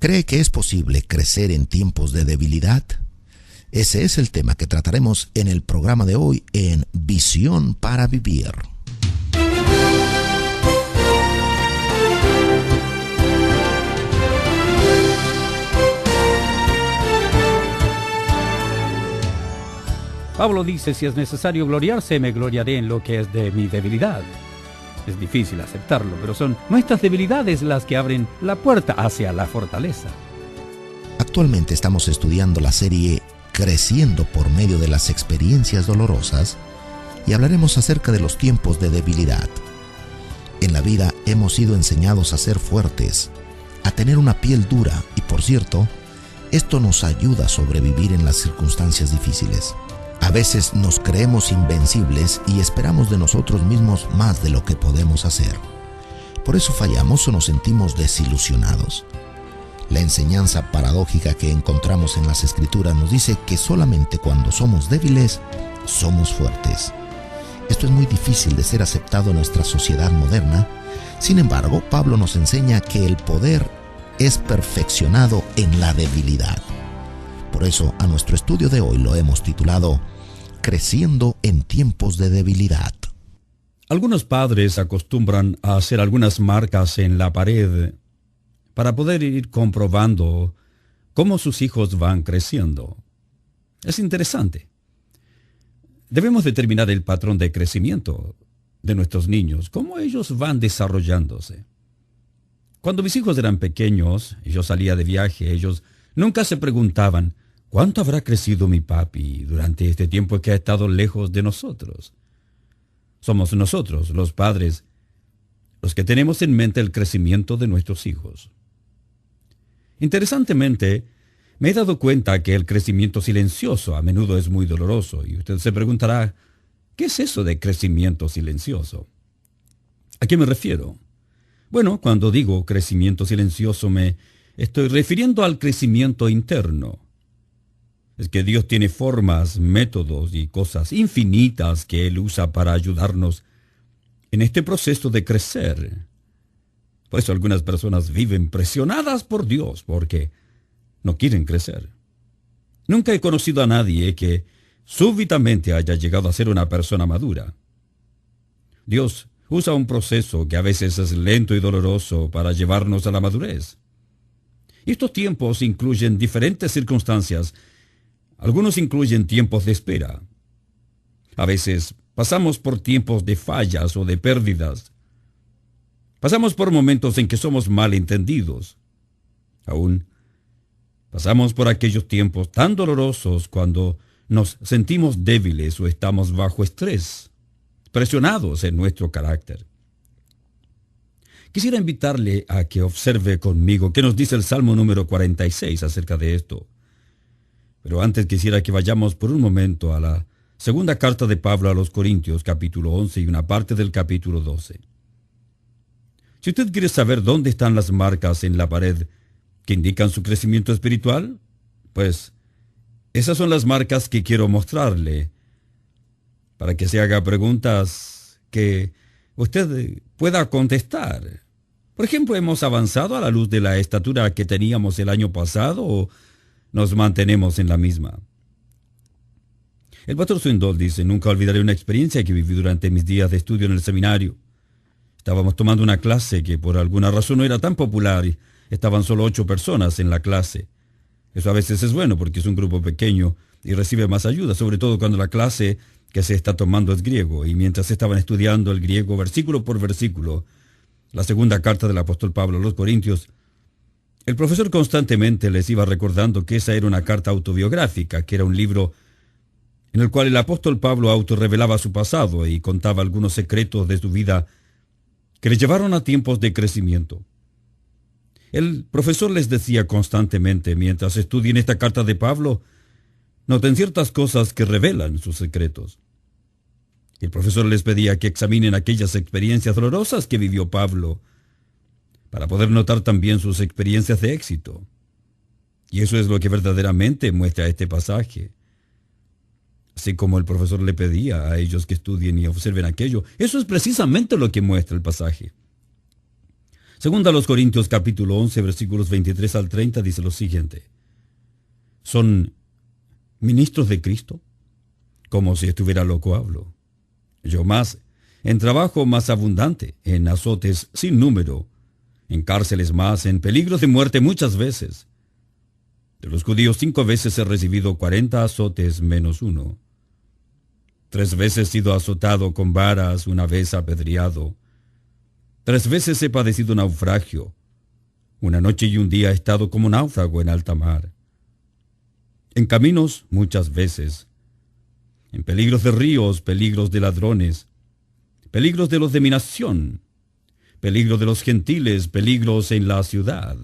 ¿Cree que es posible crecer en tiempos de debilidad? Ese es el tema que trataremos en el programa de hoy en Visión para Vivir. Pablo dice, si es necesario gloriarse, me gloriaré en lo que es de mi debilidad. Es difícil aceptarlo, pero son nuestras debilidades las que abren la puerta hacia la fortaleza. Actualmente estamos estudiando la serie Creciendo por medio de las experiencias dolorosas y hablaremos acerca de los tiempos de debilidad. En la vida hemos sido enseñados a ser fuertes, a tener una piel dura y, por cierto, esto nos ayuda a sobrevivir en las circunstancias difíciles. A veces nos creemos invencibles y esperamos de nosotros mismos más de lo que podemos hacer. Por eso fallamos o nos sentimos desilusionados. La enseñanza paradójica que encontramos en las Escrituras nos dice que solamente cuando somos débiles, somos fuertes. Esto es muy difícil de ser aceptado en nuestra sociedad moderna. Sin embargo, Pablo nos enseña que el poder es perfeccionado en la debilidad. Por eso, a nuestro estudio de hoy lo hemos titulado Creciendo en tiempos de debilidad. Algunos padres acostumbran a hacer algunas marcas en la pared para poder ir comprobando cómo sus hijos van creciendo. Es interesante. Debemos determinar el patrón de crecimiento de nuestros niños, cómo ellos van desarrollándose. Cuando mis hijos eran pequeños y yo salía de viaje, ellos nunca se preguntaban, ¿cuánto habrá crecido mi papi durante este tiempo que ha estado lejos de nosotros? Somos nosotros, los padres, los que tenemos en mente el crecimiento de nuestros hijos. Interesantemente, me he dado cuenta que el crecimiento silencioso a menudo es muy doloroso, y usted se preguntará, ¿qué es eso de crecimiento silencioso? ¿A qué me refiero? Bueno, cuando digo crecimiento silencioso me estoy refiriendo al crecimiento interno. Es que Dios tiene formas, métodos y cosas infinitas que Él usa para ayudarnos en este proceso de crecer. Por eso algunas personas viven presionadas por Dios porque no quieren crecer. Nunca he conocido a nadie que súbitamente haya llegado a ser una persona madura. Dios usa un proceso que a veces es lento y doloroso para llevarnos a la madurez. Y estos tiempos incluyen diferentes circunstancias. Algunos incluyen tiempos de espera. A veces pasamos por tiempos de fallas o de pérdidas. Pasamos por momentos en que somos malentendidos. Aún pasamos por aquellos tiempos tan dolorosos cuando nos sentimos débiles o estamos bajo estrés, presionados en nuestro carácter. Quisiera invitarle a que observe conmigo qué nos dice el Salmo número 46 acerca de esto. Pero antes quisiera que vayamos por un momento a la segunda carta de Pablo a los Corintios, capítulo 11 y una parte del capítulo 12. Si usted quiere saber dónde están las marcas en la pared que indican su crecimiento espiritual, pues esas son las marcas que quiero mostrarle, para que se haga preguntas que usted pueda contestar. Por ejemplo, ¿hemos avanzado a la luz de la estatura que teníamos el año pasado o nos mantenemos en la misma? El pastor Swindoll dice, nunca olvidaré una experiencia que viví durante mis días de estudio en el seminario. Estábamos tomando una clase que por alguna razón no era tan popular y estaban solo 8 personas en la clase. Eso a veces es bueno porque es un grupo pequeño y recibe más ayuda, sobre todo cuando la clase que se está tomando es griego. Y mientras estaban estudiando el griego versículo por versículo, la segunda carta del apóstol Pablo a los Corintios, el profesor constantemente les iba recordando que esa era una carta autobiográfica, que era un libro en el cual el apóstol Pablo autorrevelaba su pasado y contaba algunos secretos de su vida que le llevaron a tiempos de crecimiento. El profesor les decía constantemente, mientras estudien esta carta de Pablo, noten ciertas cosas que revelan sus secretos. El profesor les pedía que examinen aquellas experiencias dolorosas que vivió Pablo, para poder notar también sus experiencias de éxito. Y eso es lo que verdaderamente muestra este pasaje. Así como el profesor le pedía a ellos que estudien y observen aquello, eso es precisamente lo que muestra el pasaje. Segunda a los Corintios capítulo 11, versículos 23 al 30 dice lo siguiente. ¿Son ministros de Cristo? Como si estuviera loco hablo. Yo más, en trabajo más abundante, en azotes sin número, en cárceles más, en peligros de muerte muchas veces. De los judíos 5 veces he recibido 40 azotes menos 1. 3 veces he sido azotado con varas, 1 vez apedreado. 3 veces he padecido naufragio. 1 noche y 1 día he estado como náufrago en alta mar. En caminos muchas veces. En peligros de ríos, peligros de ladrones, peligros de los de mi nación, peligros de los gentiles, peligros en la ciudad,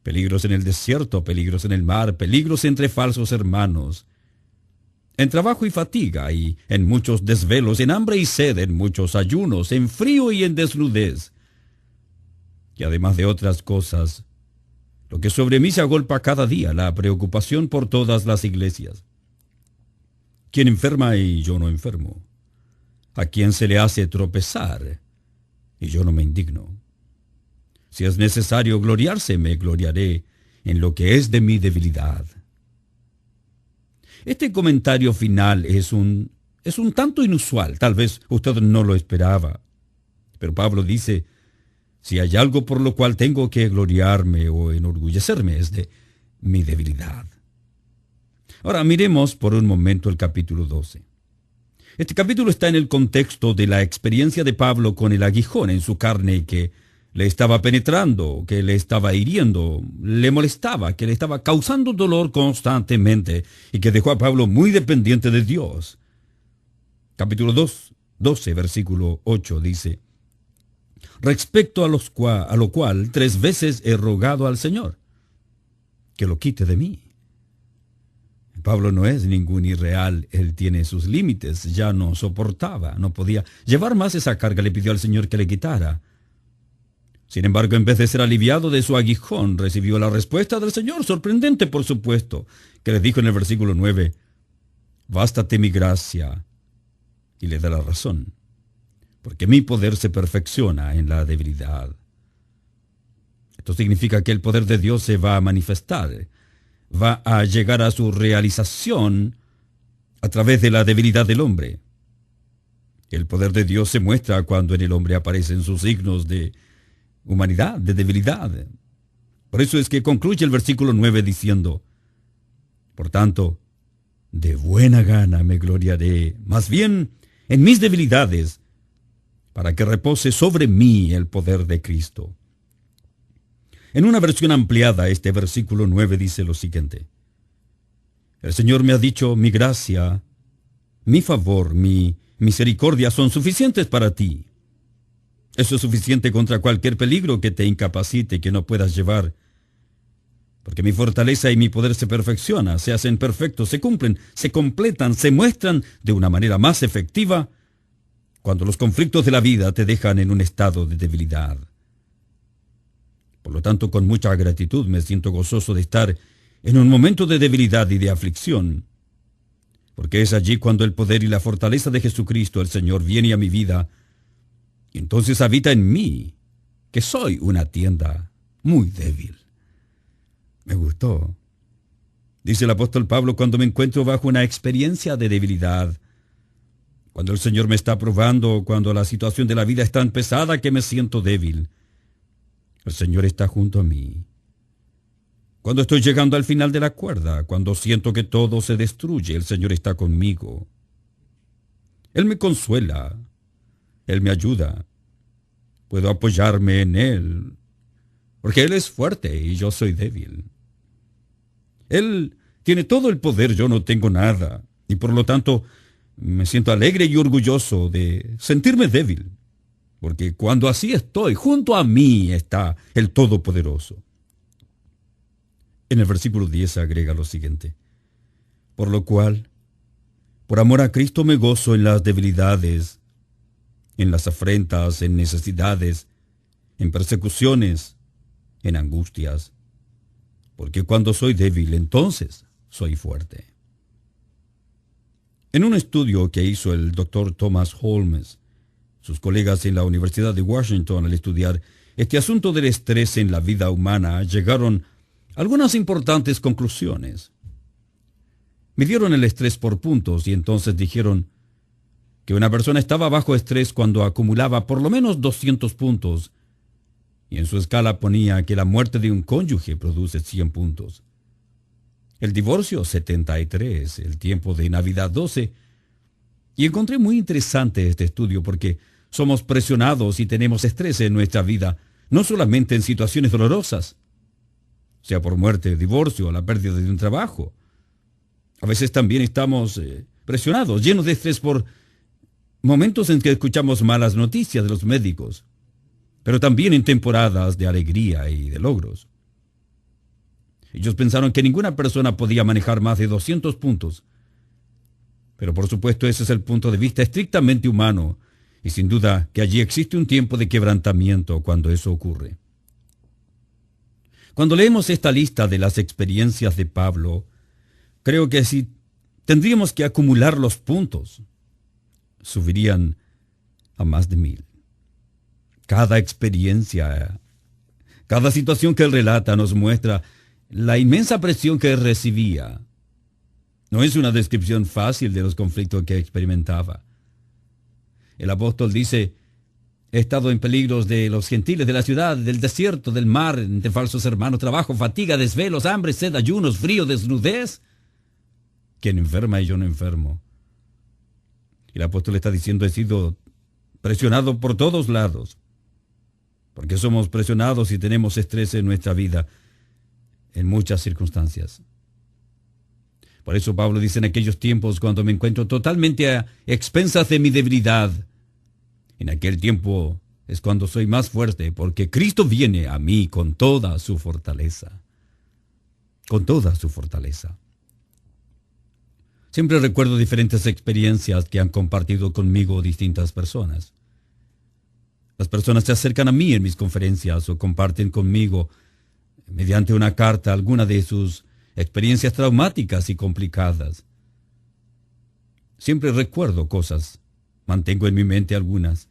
peligros en el desierto, peligros en el mar, peligros entre falsos hermanos, en trabajo y fatiga, y en muchos desvelos, en hambre y sed, en muchos ayunos, en frío y en desnudez. Y además de otras cosas, lo que sobre mí se agolpa cada día, la preocupación por todas las iglesias. ¿Quién enferma y yo no enfermo? ¿A quién se le hace tropezar y yo no me indigno? Si es necesario gloriarse, me gloriaré en lo que es de mi debilidad. Este comentario final es un tanto inusual, tal vez usted no lo esperaba. Pero Pablo dice, si hay algo por lo cual tengo que gloriarme o enorgullecerme es de mi debilidad. Ahora miremos por un momento el capítulo 12. Este capítulo está en el contexto de la experiencia de Pablo con el aguijón en su carne que le estaba penetrando, que le estaba hiriendo, le molestaba, que le estaba causando dolor constantemente y que dejó a Pablo muy dependiente de Dios. Capítulo 12, versículo 8 dice, respecto a lo cual 3 veces he rogado al Señor, que lo quite de mí. Pablo no es ningún irreal, él tiene sus límites, ya no soportaba, no podía llevar más esa carga, le pidió al Señor que le quitara. Sin embargo, en vez de ser aliviado de su aguijón, recibió la respuesta del Señor, sorprendente por supuesto, que le dijo en el versículo 9, bástate mi gracia, y le da la razón, porque mi poder se perfecciona en la debilidad. Esto significa que el poder de Dios se va a manifestar, va a llegar a su realización a través de la debilidad del hombre. El poder de Dios se muestra cuando en el hombre aparecen sus signos de humanidad, de debilidad. Por eso es que concluye el versículo 9 diciendo, por tanto, de buena gana me gloriaré, más bien en mis debilidades, para que repose sobre mí el poder de Cristo. En una versión ampliada, este versículo 9 dice lo siguiente. El Señor me ha dicho, mi gracia, mi favor, mi misericordia son suficientes para ti. Eso es suficiente contra cualquier peligro que te incapacite y que no puedas llevar. Porque mi fortaleza y mi poder se perfecciona, se hacen perfectos, se cumplen, se completan, se muestran de una manera más efectiva cuando los conflictos de la vida te dejan en un estado de debilidad. Por lo tanto, con mucha gratitud me siento gozoso de estar en un momento de debilidad y de aflicción, porque es allí cuando el poder y la fortaleza de Jesucristo, el Señor, viene a mi vida, y entonces habita en mí, que soy una tienda muy débil. Me gustó. Dice el apóstol Pablo, cuando me encuentro bajo una experiencia de debilidad, cuando el Señor me está probando, cuando la situación de la vida es tan pesada que me siento débil, el Señor está junto a mí. Cuando estoy llegando al final de la cuerda, cuando siento que todo se destruye, el Señor está conmigo. Él me consuela, Él me ayuda. Puedo apoyarme en Él, porque Él es fuerte y yo soy débil. Él tiene todo el poder, yo no tengo nada, y por lo tanto me siento alegre y orgulloso de sentirme débil. Porque cuando así estoy, junto a mí está el Todopoderoso. En el versículo 10 agrega lo siguiente. Por lo cual, por amor a Cristo me gozo en las debilidades, en las afrentas, en necesidades, en persecuciones, en angustias. Porque cuando soy débil, entonces soy fuerte. En un estudio que hizo el Dr. Thomas Holmes, sus colegas en la Universidad de Washington al estudiar este asunto del estrés en la vida humana, llegaron a algunas importantes conclusiones. Midieron el estrés por puntos y entonces dijeron que una persona estaba bajo estrés cuando acumulaba por lo menos 200 puntos, y en su escala ponía que la muerte de un cónyuge produce 100 puntos. El divorcio 73, el tiempo de Navidad 12, y encontré muy interesante este estudio porque somos presionados y tenemos estrés en nuestra vida, no solamente en situaciones dolorosas, sea por muerte, divorcio o la pérdida de un trabajo. A veces también estamos presionados, llenos de estrés por momentos en que escuchamos malas noticias de los médicos, pero también en temporadas de alegría y de logros. Ellos pensaron que ninguna persona podía manejar más de 200 puntos, pero por supuesto ese es el punto de vista estrictamente humano, y sin duda que allí existe un tiempo de quebrantamiento cuando eso ocurre. Cuando leemos esta lista de las experiencias de Pablo, creo que si tendríamos que acumular los puntos, subirían a más de 1000. Cada experiencia, cada situación que él relata nos muestra la inmensa presión que él recibía. No es una descripción fácil de los conflictos que experimentaba. El apóstol dice: he estado en peligros de los gentiles, de la ciudad, del desierto, del mar, entre falsos hermanos, trabajo, fatiga, desvelos, hambre, sed, ayunos, frío, desnudez. ¿Quién enferma y yo no enfermo? El apóstol está diciendo: he sido presionado por todos lados. Porque somos presionados y tenemos estrés en nuestra vida en muchas circunstancias. Por eso Pablo dice: en aquellos tiempos, cuando me encuentro totalmente a expensas de mi debilidad, en aquel tiempo es cuando soy más fuerte, porque Cristo viene a mí con toda su fortaleza. Con toda su fortaleza. Siempre recuerdo diferentes experiencias que han compartido conmigo distintas personas. Las personas se acercan a mí en mis conferencias o comparten conmigo mediante una carta alguna de sus experiencias traumáticas y complicadas. Siempre recuerdo cosas, mantengo en mi mente algunas.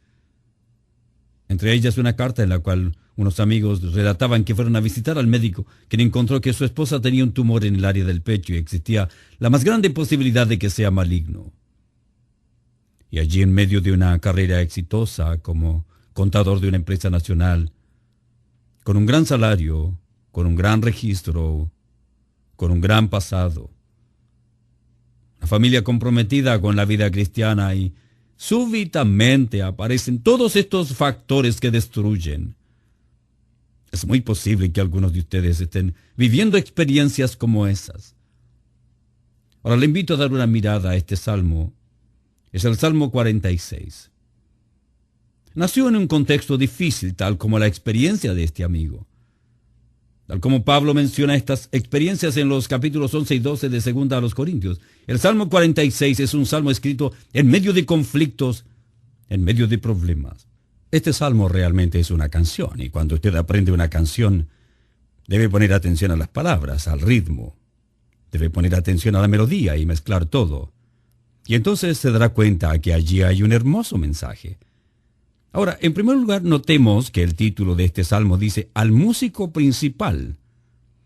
Entre ellas una carta en la cual unos amigos relataban que fueron a visitar al médico, quien encontró que su esposa tenía un tumor en el área del pecho y existía la más grande posibilidad de que sea maligno. Y allí, en medio de una carrera exitosa como contador de una empresa nacional, con un gran salario, con un gran registro, con un gran pasado, una familia comprometida con la vida cristiana, y súbitamente aparecen todos estos factores que destruyen. Es muy posible que algunos de ustedes estén viviendo experiencias como esas. Ahora le invito a dar una mirada a este salmo. Es el Salmo 46. Nació en un contexto difícil, tal como la experiencia de este amigo. Tal como Pablo menciona estas experiencias en los capítulos 11 y 12 de 2 a los Corintios. El Salmo 46 es un salmo escrito en medio de conflictos, en medio de problemas. Este salmo realmente es una canción, y cuando usted aprende una canción, debe poner atención a las palabras, al ritmo. Debe poner atención a la melodía y mezclar todo. Y entonces se dará cuenta que allí hay un hermoso mensaje. Ahora, en primer lugar, notemos que el título de este salmo dice: al músico principal,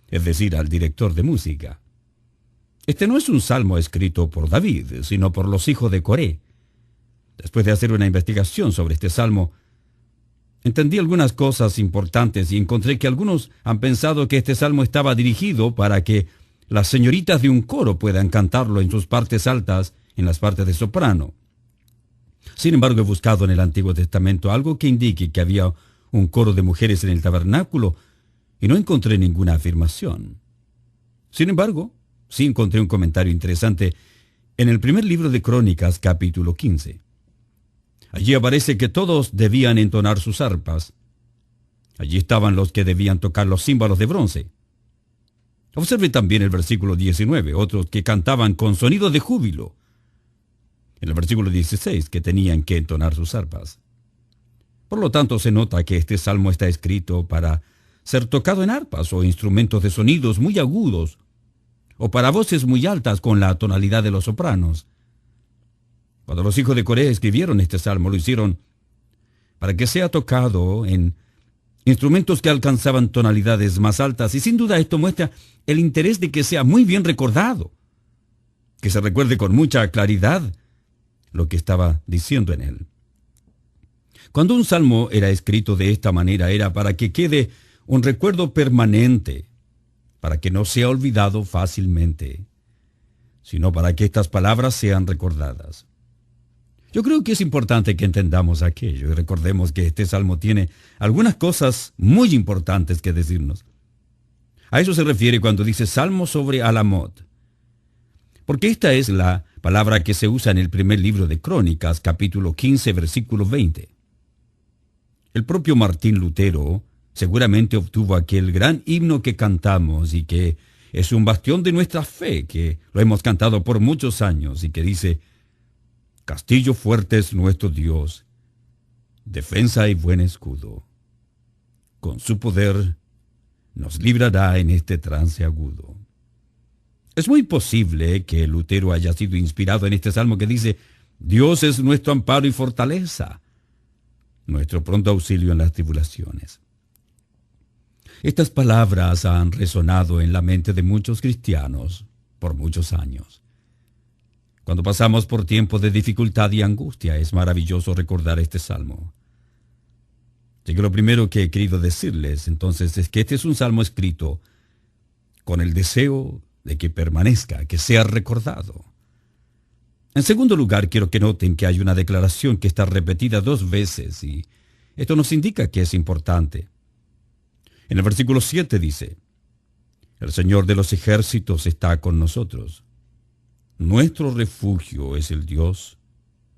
es decir, al director de música. Este no es un salmo escrito por David, sino por los hijos de Coré. Después de hacer una investigación sobre este salmo, entendí algunas cosas importantes y encontré que algunos han pensado que este salmo estaba dirigido para que las señoritas de un coro puedan cantarlo en sus partes altas, en las partes de soprano. Sin embargo, he buscado en el Antiguo Testamento algo que indique que había un coro de mujeres en el tabernáculo y no encontré ninguna afirmación. Sin embargo, sí encontré un comentario interesante en el primer libro de Crónicas, capítulo 15. Allí aparece que todos debían entonar sus arpas. Allí estaban los que debían tocar los címbalos de bronce. Observe también el versículo 19, otros que cantaban con sonido de júbilo. En el versículo 16, que tenían que entonar sus arpas. Por lo tanto, se nota que este salmo está escrito para ser tocado en arpas o instrumentos de sonidos muy agudos, o para voces muy altas con la tonalidad de los sopranos. Cuando los hijos de Coré escribieron este salmo, lo hicieron para que sea tocado en instrumentos que alcanzaban tonalidades más altas, y sin duda esto muestra el interés de que sea muy bien recordado, que se recuerde con mucha claridad lo que estaba diciendo en él. Cuando un salmo era escrito de esta manera, era para que quede un recuerdo permanente, para que no sea olvidado fácilmente, sino para que estas palabras sean recordadas. Yo creo que es importante que entendamos aquello y recordemos que este salmo tiene algunas cosas muy importantes que decirnos. A eso se refiere cuando dice salmo sobre Alamot, porque esta es la palabra que se usa en el primer libro de Crónicas, capítulo 15, versículo 20. El propio Martín Lutero seguramente obtuvo aquel gran himno que cantamos y que es un bastión de nuestra fe, que lo hemos cantado por muchos años y que dice: castillo fuerte es nuestro Dios, defensa y buen escudo. Con su poder nos librará en este trance agudo. Es muy posible que Lutero haya sido inspirado en este salmo que dice: Dios es nuestro amparo y fortaleza, nuestro pronto auxilio en las tribulaciones. Estas palabras han resonado en la mente de muchos cristianos por muchos años. Cuando pasamos por tiempos de dificultad y angustia, es maravilloso recordar este salmo. Así que lo primero que he querido decirles entonces es que este es un salmo escrito con el deseo de que permanezca, que sea recordado. En segundo lugar, quiero que noten que hay una declaración que está repetida 2 veces y esto nos indica que es importante. En el versículo 7 dice: el Señor de los ejércitos está con nosotros. Nuestro refugio es el Dios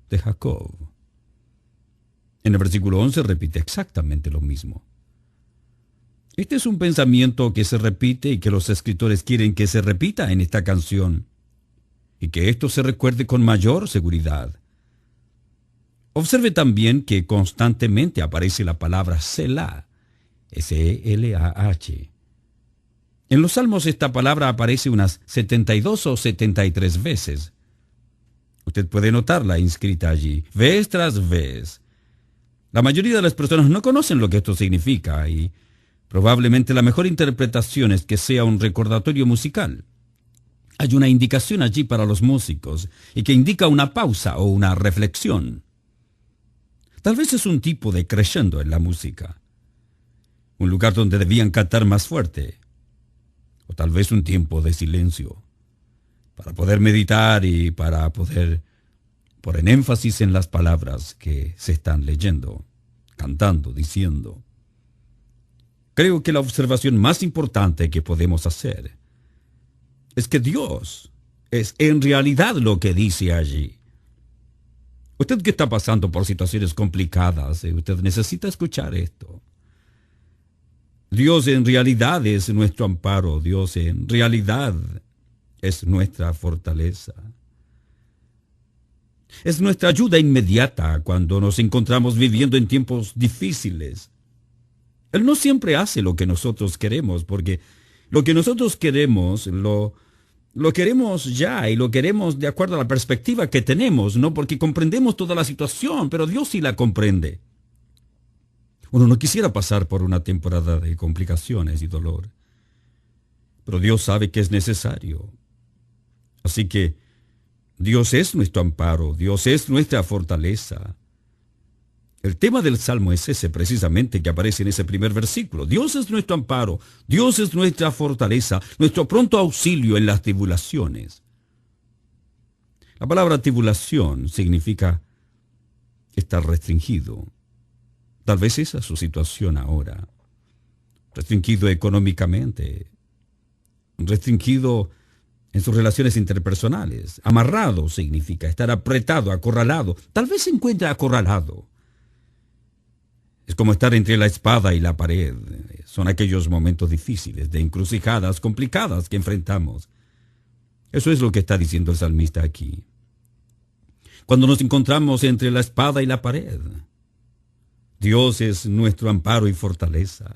de Jacob. En el versículo 11 repite exactamente lo mismo. Este es un pensamiento que se repite y que los escritores quieren que se repita en esta canción, y que esto se recuerde con mayor seguridad. Observe también que constantemente aparece la palabra Selah, S-E-L-A-H. En los salmos esta palabra aparece unas 72 o 73 veces. Usted puede notarla inscrita allí, vez tras vez. La mayoría de las personas no conocen lo que esto significa y probablemente la mejor interpretación es que sea un recordatorio musical. Hay una indicación allí para los músicos y que indica una pausa o una reflexión. Tal vez es un tipo de crescendo en la música, un lugar donde debían cantar más fuerte, o tal vez un tiempo de silencio, para poder meditar y para poder poner énfasis en las palabras que se están leyendo, cantando, diciendo. Creo que la observación más importante que podemos hacer es que Dios es en realidad lo que dice allí. Usted que está pasando por situaciones complicadas, usted necesita escuchar esto. Dios en realidad es nuestro amparo, Dios en realidad es nuestra fortaleza. Es nuestra ayuda inmediata cuando nos encontramos viviendo en tiempos difíciles. Él no siempre hace lo que nosotros queremos, porque lo que nosotros queremos lo queremos ya y lo queremos de acuerdo a la perspectiva que tenemos, no porque comprendemos toda la situación, pero Dios sí la comprende. Uno no quisiera pasar por una temporada de complicaciones y dolor, pero Dios sabe que es necesario. Así que Dios es nuestro amparo, Dios es nuestra fortaleza. El tema del Salmo es ese precisamente que aparece en ese primer versículo. Dios es nuestro amparo, Dios es nuestra fortaleza, nuestro pronto auxilio en las tribulaciones. La palabra tribulación significa estar restringido. Tal vez esa es su situación ahora. Restringido económicamente, restringido en sus relaciones interpersonales. Amarrado significa estar apretado, acorralado. Tal vez se encuentra acorralado. Es como estar entre la espada y la pared. Son aquellos momentos difíciles, de encrucijadas complicadas que enfrentamos. Eso es lo que está diciendo el salmista aquí. Cuando nos encontramos entre la espada y la pared, Dios es nuestro amparo y fortaleza.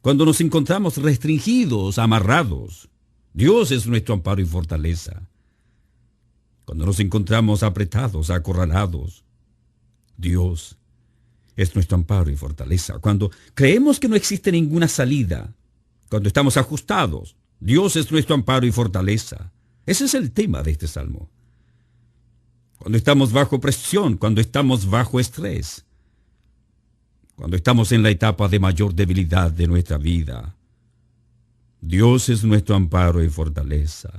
Cuando nos encontramos restringidos, amarrados, Dios es nuestro amparo y fortaleza. Cuando nos encontramos apretados, acorralados, Dios es nuestro amparo y fortaleza. Cuando creemos que no existe ninguna salida, cuando estamos ajustados, Dios es nuestro amparo y fortaleza. Ese es el tema de este salmo. Cuando estamos bajo presión, cuando estamos bajo estrés, cuando estamos en la etapa de mayor debilidad de nuestra vida, Dios es nuestro amparo y fortaleza.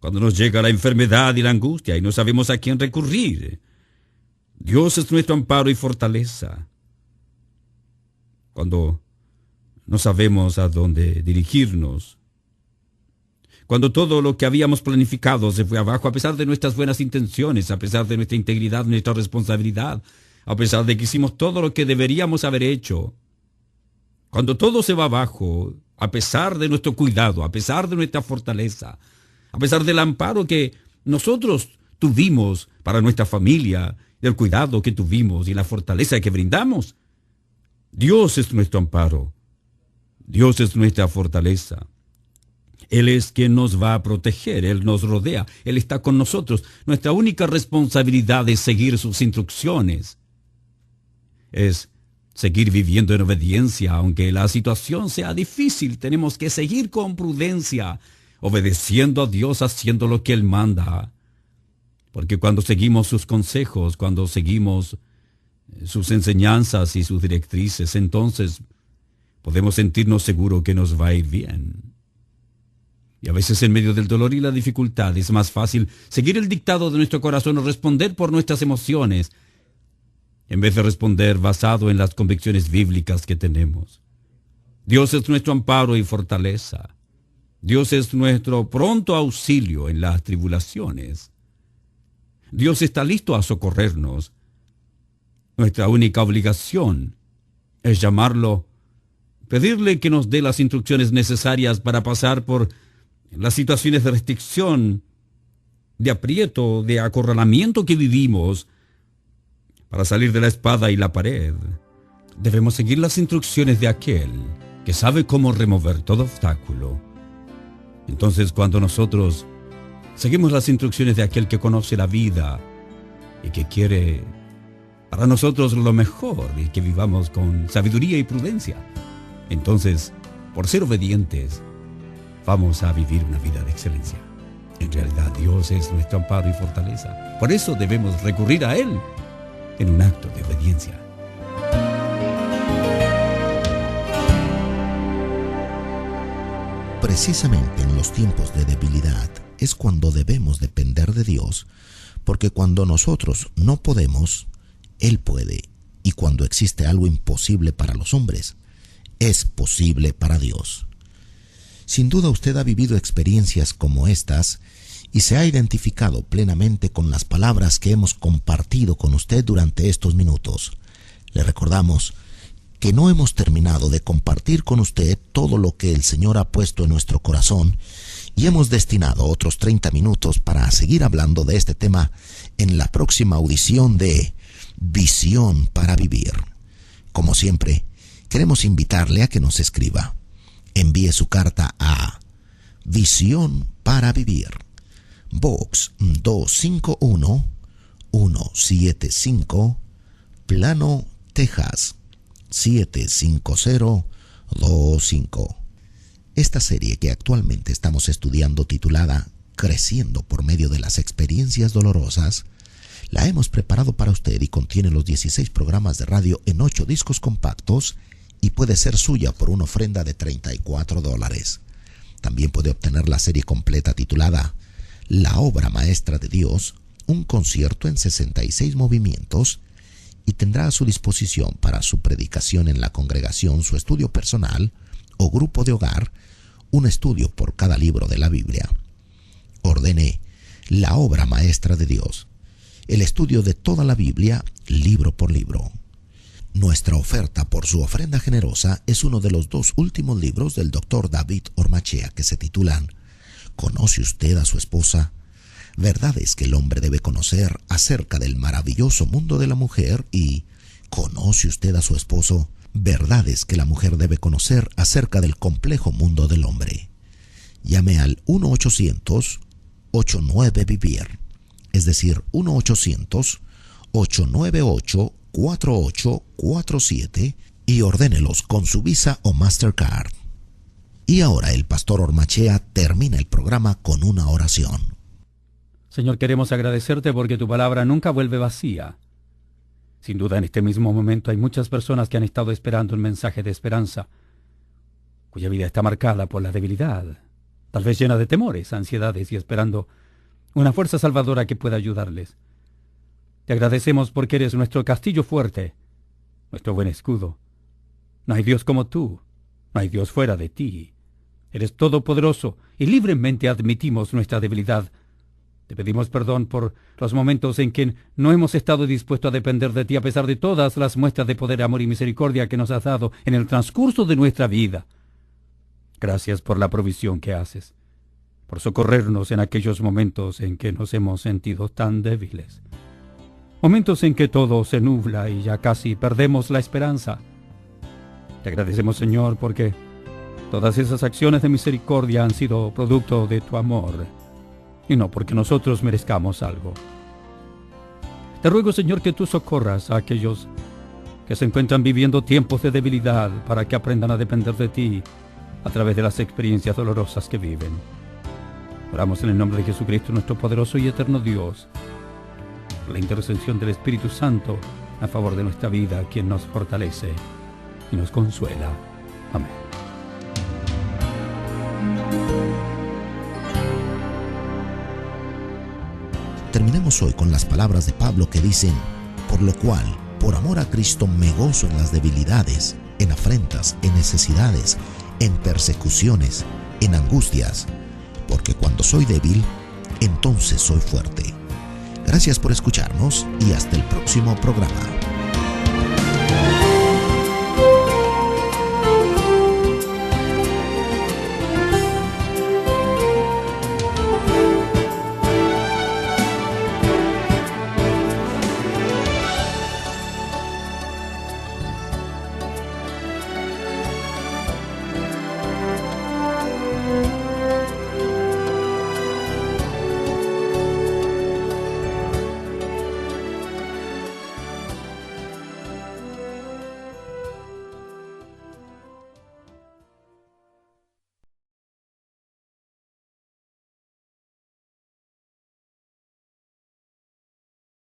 Cuando nos llega la enfermedad y la angustia y no sabemos a quién recurrir, Dios es nuestro amparo y fortaleza. Cuando no sabemos a dónde dirigirnos, cuando todo lo que habíamos planificado se fue abajo, a pesar de nuestras buenas intenciones, a pesar de nuestra integridad, nuestra responsabilidad, a pesar de que hicimos todo lo que deberíamos haber hecho, cuando todo se va abajo, a pesar de nuestro cuidado, a pesar de nuestra fortaleza, a pesar del amparo que nosotros tuvimos para nuestra familia, del cuidado que tuvimos y la fortaleza que brindamos, Dios es nuestro amparo, Dios es nuestra fortaleza. Él es quien nos va a proteger, Él nos rodea, Él está con nosotros. Nuestra única responsabilidad es seguir sus instrucciones, es seguir viviendo en obediencia, aunque la situación sea difícil. Tenemos que seguir con prudencia, obedeciendo a Dios, haciendo lo que Él manda. Porque cuando seguimos sus consejos, cuando seguimos sus enseñanzas y sus directrices, entonces podemos sentirnos seguros que nos va a ir bien. Y a veces en medio del dolor y la dificultad es más fácil seguir el dictado de nuestro corazón o responder por nuestras emociones, en vez de responder basado en las convicciones bíblicas que tenemos. Dios es nuestro amparo y fortaleza. Dios es nuestro pronto auxilio en las tribulaciones. Dios está listo a socorrernos. Nuestra única obligación es llamarlo, pedirle que nos dé las instrucciones necesarias para pasar por las situaciones de restricción, de aprieto, de acorralamiento que vivimos, para salir de la espada y la pared. Debemos seguir las instrucciones de aquel que sabe cómo remover todo obstáculo. Entonces, cuando nosotros seguimos las instrucciones de aquel que conoce la vida y que quiere para nosotros lo mejor y que vivamos con sabiduría y prudencia, entonces, por ser obedientes, vamos a vivir una vida de excelencia. En realidad, Dios es nuestro amparo y fortaleza. Por eso debemos recurrir a Él en un acto de obediencia. Precisamente en los tiempos de debilidad es cuando debemos depender de Dios, porque cuando nosotros no podemos, Él puede, y cuando existe algo imposible para los hombres, es posible para Dios. Sin duda usted ha vivido experiencias como estas y se ha identificado plenamente con las palabras que hemos compartido con usted durante estos minutos. Le recordamos que no hemos terminado de compartir con usted todo lo que el Señor ha puesto en nuestro corazón y hemos destinado otros 30 minutos para seguir hablando de este tema en la próxima audición de Visión para Vivir. Como siempre, queremos invitarle a que nos escriba. Envíe su carta a Visión para Vivir, Box 251-175, Plano, Texas 75025. Esta serie que actualmente estamos estudiando, titulada Creciendo por medio de las experiencias dolorosas, la hemos preparado para usted y contiene los 16 programas de radio en 8 discos compactos y puede ser suya por una ofrenda de $34. También puede obtener la serie completa titulada La obra maestra de Dios, un concierto en 66 movimientos, y tendrá a su disposición para su predicación en la congregación, su estudio personal o grupo de hogar, un estudio por cada libro de la Biblia. Ordene La obra maestra de Dios, el estudio de toda la Biblia, libro por libro. Nuestra oferta por su ofrenda generosa es uno de los 2 últimos libros del Dr. David Ormachea que se titulan ¿Conoce usted a su esposa? Verdades que el hombre debe conocer acerca del maravilloso mundo de la mujer, y ¿Conoce usted a su esposo? Verdades que la mujer debe conocer acerca del complejo mundo del hombre. Llame al 1-800-89-VIVIR, es decir, 1-800-898-4000 4847 y ordénelos con su Visa o Mastercard. Y ahora el pastor Ormachea termina el programa con una oración. Señor, queremos agradecerte porque tu palabra nunca vuelve vacía. Sin duda, en este mismo momento hay muchas personas que han estado esperando un mensaje de esperanza, cuya vida está marcada por la debilidad, tal vez llena de temores, ansiedades y esperando una fuerza salvadora que pueda ayudarles. Te agradecemos porque eres nuestro castillo fuerte, nuestro buen escudo. No hay Dios como tú, no hay Dios fuera de ti. Eres todopoderoso y libremente admitimos nuestra debilidad. Te pedimos perdón por los momentos en que no hemos estado dispuestos a depender de ti a pesar de todas las muestras de poder, amor y misericordia que nos has dado en el transcurso de nuestra vida. Gracias por la provisión que haces, por socorrernos en aquellos momentos en que nos hemos sentido tan débiles. Momentos en que todo se nubla y ya casi perdemos la esperanza. Te agradecemos, Señor, porque todas esas acciones de misericordia han sido producto de tu amor, y no porque nosotros merezcamos algo. Te ruego, Señor, que tú socorras a aquellos que se encuentran viviendo tiempos de debilidad para que aprendan a depender de ti a través de las experiencias dolorosas que viven. Oramos en el nombre de Jesucristo, nuestro poderoso y eterno Dios, por la intercesión del Espíritu Santo a favor de nuestra vida, quien nos fortalece y nos consuela. Amén. Terminemos hoy con las palabras de Pablo que dicen: por lo cual, por amor a Cristo me gozo en las debilidades, en afrentas, en necesidades, en persecuciones, en angustias, porque cuando soy débil, entonces soy fuerte. Gracias por escucharnos y hasta el próximo programa.